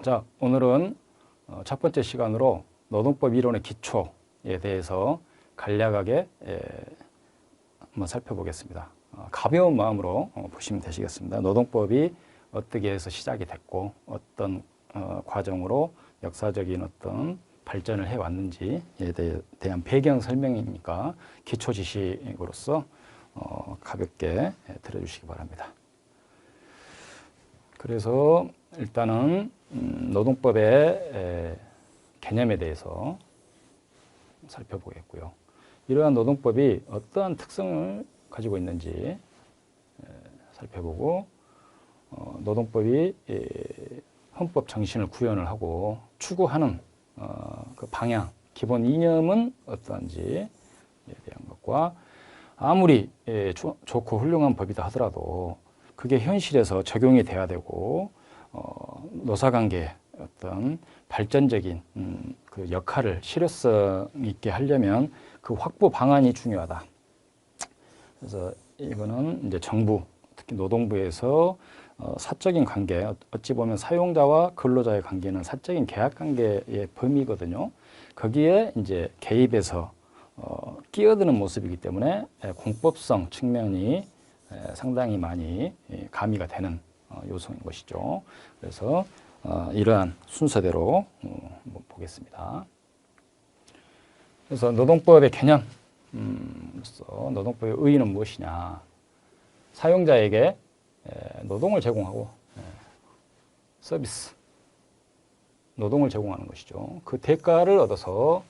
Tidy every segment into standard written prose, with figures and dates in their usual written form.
자, 오늘은 첫 번째 시간으로 노동법 이론의 기초에 대해서 간략하게 한번 살펴보겠습니다. 가벼운 마음으로 보시면 되시겠습니다. 노동법이 어떻게 해서 시작이 됐고 어떤 과정으로 역사적인 어떤 발전을 해왔는지에 대한 배경 설명이니까 기초 지식으로서 가볍게 들어주시기 바랍니다. 그래서 일단은 노동법의 개념에 대해서 살펴보겠고요. 이러한 노동법이 어떠한 특성을 가지고 있는지 살펴보고 노동법이 헌법 정신을 구현을 하고 추구하는 그 방향, 기본 이념은 어떠한지에 대한 것과 아무리 좋고 훌륭한 법이다 하더라도 그게 현실에서 적용이 돼야 되고 노사관계의 어떤 발전적인 그 역할을 실효성 있게 하려면 그 확보 방안이 중요하다. 그래서 이거는 이제 정부, 특히 노동부에서 사적인 관계, 어찌 보면 사용자와 근로자의 관계는 사적인 계약 관계의 범위거든요. 거기에 이제 개입해서 끼어드는 모습이기 때문에 공법성 측면이 상당히 많이 가미가 되는 요소인 것이죠. 그래서 이러한 순서대로 한번 보겠습니다. 그래서 노동법의 개념, 노동법의 의의는 무엇이냐? 사용자에게 노동을 제공하고 서비스, 노동을 제공하는 것이죠. 그 대가를 얻어서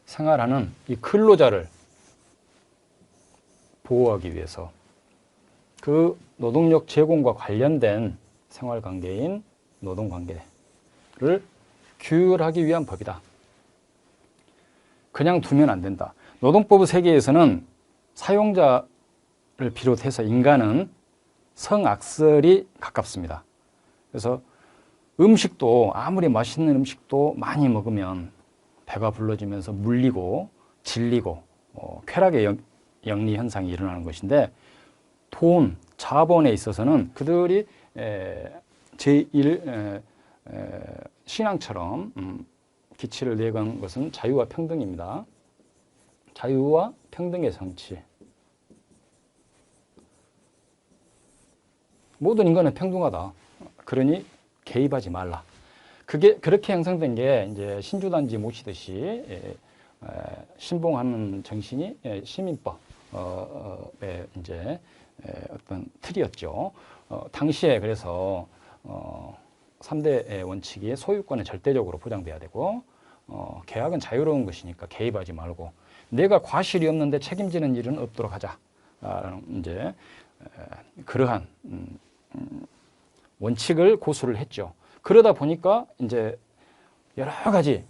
생활하는 이 근로자를 보호하기 위해서 그 노동력 제공과 관련된 생활관계인 노동관계를 규율하기 위한 법이다. 그냥 두면 안 된다. 노동법 세계에서는 사용자를 비롯해서 인간은 성악설이 가깝습니다. 그래서 음식도 아무리 맛있는 음식도 많이 먹으면 배가 불러지면서 물리고 질리고 쾌락의 영리 현상이 일어나는 것인데 돈, 자본에 있어서는 그들이 제1 신앙처럼 기치를 내건 것은 자유와 평등입니다. 자유와 평등의 성취. 모든 인간은 평등하다. 그러니 개입하지 말라. 그게 그렇게 형성된 게 이제 신주단지 모시듯이 신봉하는 정신이 시민법의 이제 어떤 틀이었죠. 당시에 그래서 3대 원칙이 소유권은 절대적으로 보장돼야 되고 계약은 자유로운 것이니까 개입하지 말고 내가 과실이 없는데 책임지는 일은 없도록 하자. 이제 그러한 원칙을 고수를 했죠. 그러다 보니까 이제 여러 가지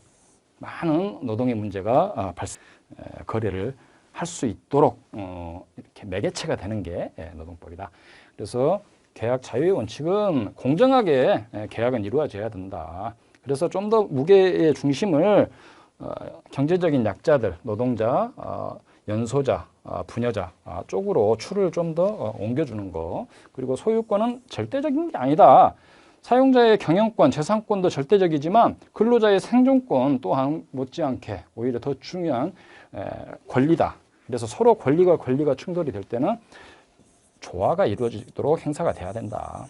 많은 노동의 문제가 거래를 할 수 있도록 이렇게 매개체가 되는 게 노동법이다. 그래서 계약 자유의 원칙은 공정하게 계약은 이루어져야 된다. 그래서 좀 더 무게의 중심을 경제적인 약자들, 노동자, 연소자, 부녀자 쪽으로 추를 좀 더 옮겨주는 거. 그리고 소유권은 절대적인 게 아니다. 사용자의 경영권, 재산권도 절대적이지만 근로자의 생존권 또한 못지않게 오히려 더 중요한 권리다. 그래서 서로 권리가 충돌이 될 때는 조화가 이루어지도록 행사가 돼야 된다.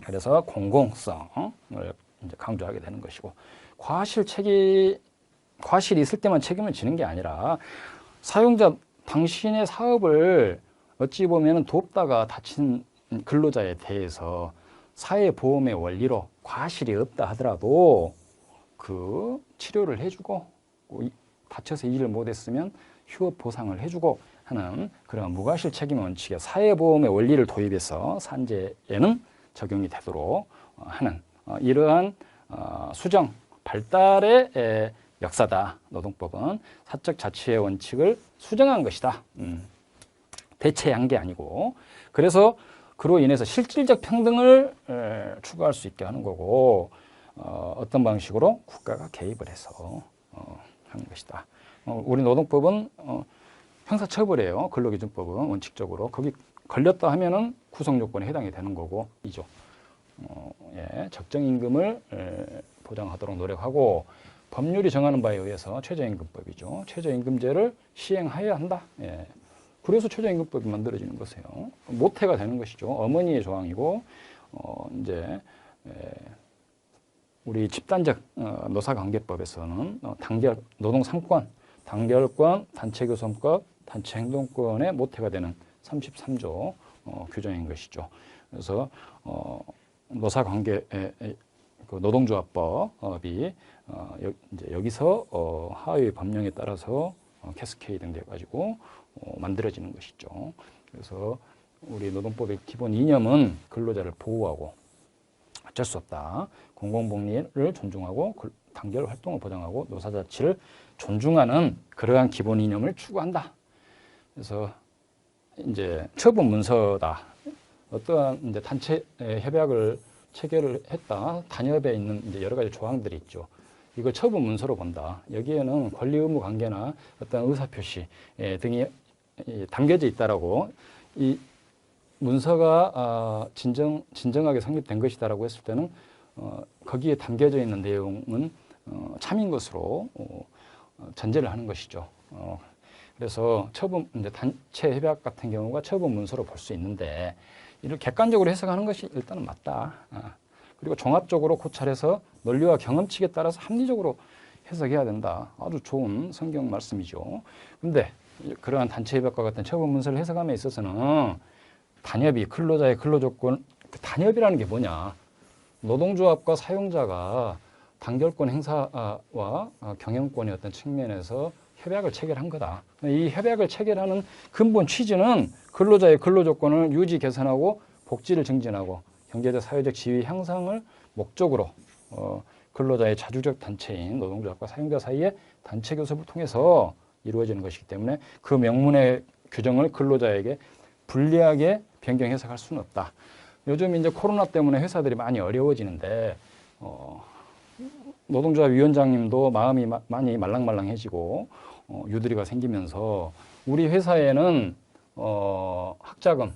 그래서 공공성을 이제 강조하게 되는 것이고 과실이 있을 때만 책임을 지는 게 아니라 사용자 당신의 사업을 어찌 보면 돕다가 다친 근로자에 대해서 사회보험의 원리로 과실이 없다 하더라도 그 치료를 해주고 다쳐서 일을 못했으면 휴업 보상을 해주고 하는 그런 무과실 책임 원칙의 사회보험의 원리를 도입해서 산재에는 적용이 되도록 하는 이러한 수정 발달의 역사다. 노동법은 사적 자치의 원칙을 수정한 것이다. 대체한 게 아니고 그래서 그로 인해서 실질적 평등을 추구할 수 있게 하는 거고 어떤 방식으로 국가가 개입을 해서 하는 것이다. 우리 노동법은 형사처벌이에요. 근로기준법은 원칙적으로 거기 걸렸다 하면은 구속요건에 해당이 되는 거고 이죠. 적정 임금을 보장하도록 노력하고 법률이 정하는 바에 의해서 최저임금법이죠. 최저임금제를 시행하여야 한다. 그래서 최저임금법이 만들어지는 것이에요. 모태가 되는 것이죠. 어머니의 조항이고 이제 우리 집단적 노사관계법에서는 노동 3권, 단결권, 단체교섭권, 단체행동권의 모태가 되는 33조 규정인 것이죠. 그래서 노사관계 그 노동조합법이 이제 여기서 하위 법령에 따라서 캐스케이딩 돼가지고 만들어지는 것이죠. 그래서 우리 노동법의 기본 이념은 근로자를 보호하고 어쩔 수 없다. 공공복리를 존중하고 단결 활동을 보장하고 노사자치를 존중하는 그러한 기본 이념을 추구한다. 그래서 이제 처분 문서다. 어떠한 이제 단체 협약을 체결을 했다. 단협에 있는 이제 여러 가지 조항들이 있죠. 이걸 처분 문서로 본다. 여기에는 권리 의무 관계나 어떤 의사 표시 등이 담겨져 있다라고 이 문서가 진정하게 성립된 것이다라고 했을 때는 거기에 담겨져 있는 내용은 참인 것으로 전제를 하는 것이죠. 그래서 처분 이제 단체 협약 같은 경우가 처분 문서로 볼 수 있는데 이를 객관적으로 해석하는 것이 일단은 맞다. 그리고 종합적으로 고찰해서 논리와 경험칙에 따라서 합리적으로 해석해야 된다. 아주 좋은 성경 말씀이죠. 근데 그러한 단체 협약과 같은 처분 문서를 해석함에 있어서는 단협이 근로자의 근로조건, 단협이라는 게 뭐냐? 노동조합과 사용자가 단결권 행사와 경영권의 어떤 측면에서 협약을 체결한 거다. 이 협약을 체결하는 근본 취지는 근로자의 근로조건을 유지 개선하고 복지를 증진하고 경제적 사회적 지위 향상을 목적으로 근로자의 자주적 단체인 노동조합과 사용자 사이의 단체 교섭을 통해서 이루어지는 것이기 때문에 그 명문의 규정을 근로자에게 불리하게 변경 해석할 수는 없다. 요즘 이제 코로나 때문에 회사들이 많이 어려워지는데 노동조합 위원장님도 마음이 많이 말랑말랑해지고 유두리가 생기면서 우리 회사에는 학자금,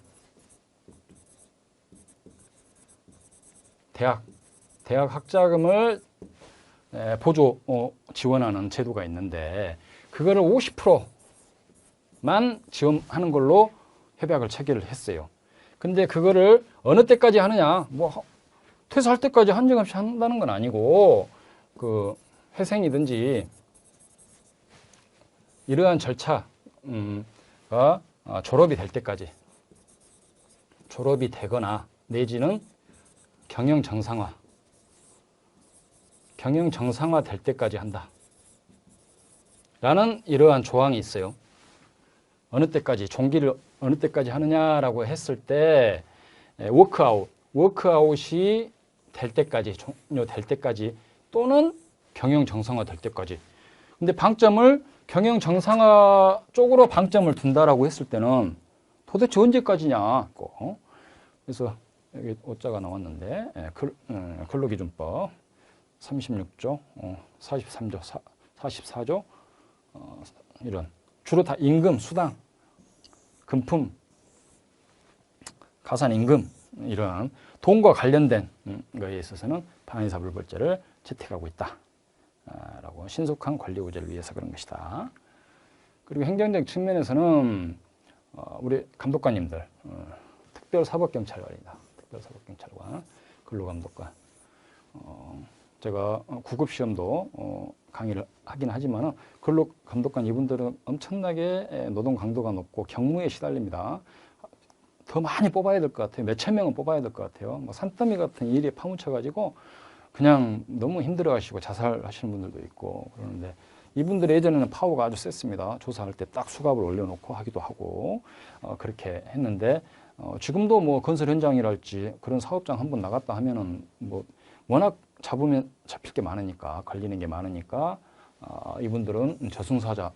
대학 학자금을 보조 지원하는 제도가 있는데 그거를 50%만 지원하는 걸로 협약을 체결을 했어요. 근데 그거를 어느 때까지 하느냐, 뭐 퇴사할 때까지 한정없이 한다는 건 아니고 그 회생이든지 이러한 절차가 졸업이 될 때까지, 졸업이 되거나 내지는 경영 정상화 될 때까지 한다. 라는 이러한 조항이 있어요. 어느 때까지, 종기를 어느 때까지 하느냐라고 했을 때 워크아웃이 될 때까지, 종료될 때까지 또는 경영 정상화 될 때까지. 근데 방점을 경영 정상화 쪽으로 방점을 둔다라고 했을 때는 도대체 언제까지냐. 그래서 여기 오자가 나왔는데 근로기준법 36조, 43조, 44조 이런 주로 다 임금, 수당, 금품, 가산임금 이런 돈과 관련된 거에 있어서는 방위사불벌죄를 채택하고 있다. 라고 신속한 권리 구제를 위해서 그런 것이다. 그리고 행정적 측면에서는 우리 감독관님들 특별사법경찰관이다. 특별사법경찰관, 근로감독관. 제가 구급 시험도 강의를 하긴 하지만 근로감독관 이분들은 엄청나게 노동 강도가 높고 경무에 시달립니다. 더 많이 뽑아야 될 것 같아요. 몇천 명은 뽑아야 될 것 같아요. 뭐 산더미 같은 일에 파묻혀가지고 그냥 너무 힘들어하시고 자살하시는 분들도 있고 그러는데 이분들 예전에는 파워가 아주 셌습니다. 조사할 때 딱 수갑을 올려놓고 하기도 하고 그렇게 했는데 지금도 뭐 건설 현장이랄지 그런 사업장 한번 나갔다 하면은 뭐 워낙 잡으면 잡힐 게 많으니까 걸리는 게 많으니까 이분들은 저승사자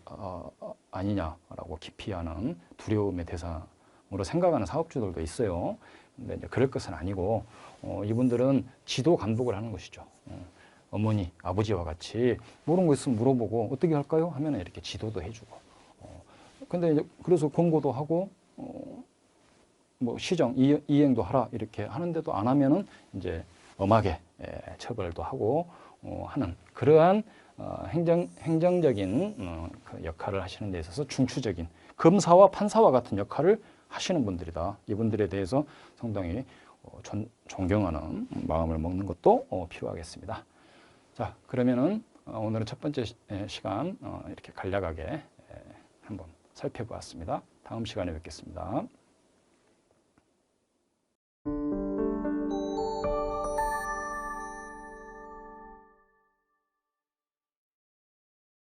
아니냐라고 기피하는 두려움의 대상으로 생각하는 사업주들도 있어요. 근데 이제 그럴 것은 아니고 이분들은 지도 감독을 하는 것이죠. 어머니, 아버지와 같이 모르는 거 있으면 물어보고 어떻게 할까요? 하면 이렇게 지도도 해주고. 근데 이제 그래서 권고도 하고 뭐 시정 이행도 하라 이렇게 하는데도 안 하면은 이제 엄하게 처벌도 하고 하는 그러한 행정적인 그 역할을 하시는 데 있어서 중추적인 검사와 판사와 같은 역할을 하시는 분들이다. 이분들에 대해서 상당히 존경하는 마음을 먹는 것도 필요하겠습니다. 자, 그러면은 오늘은 첫 번째 시간 이렇게 간략하게 한번 살펴보았습니다. 다음 시간에 뵙겠습니다.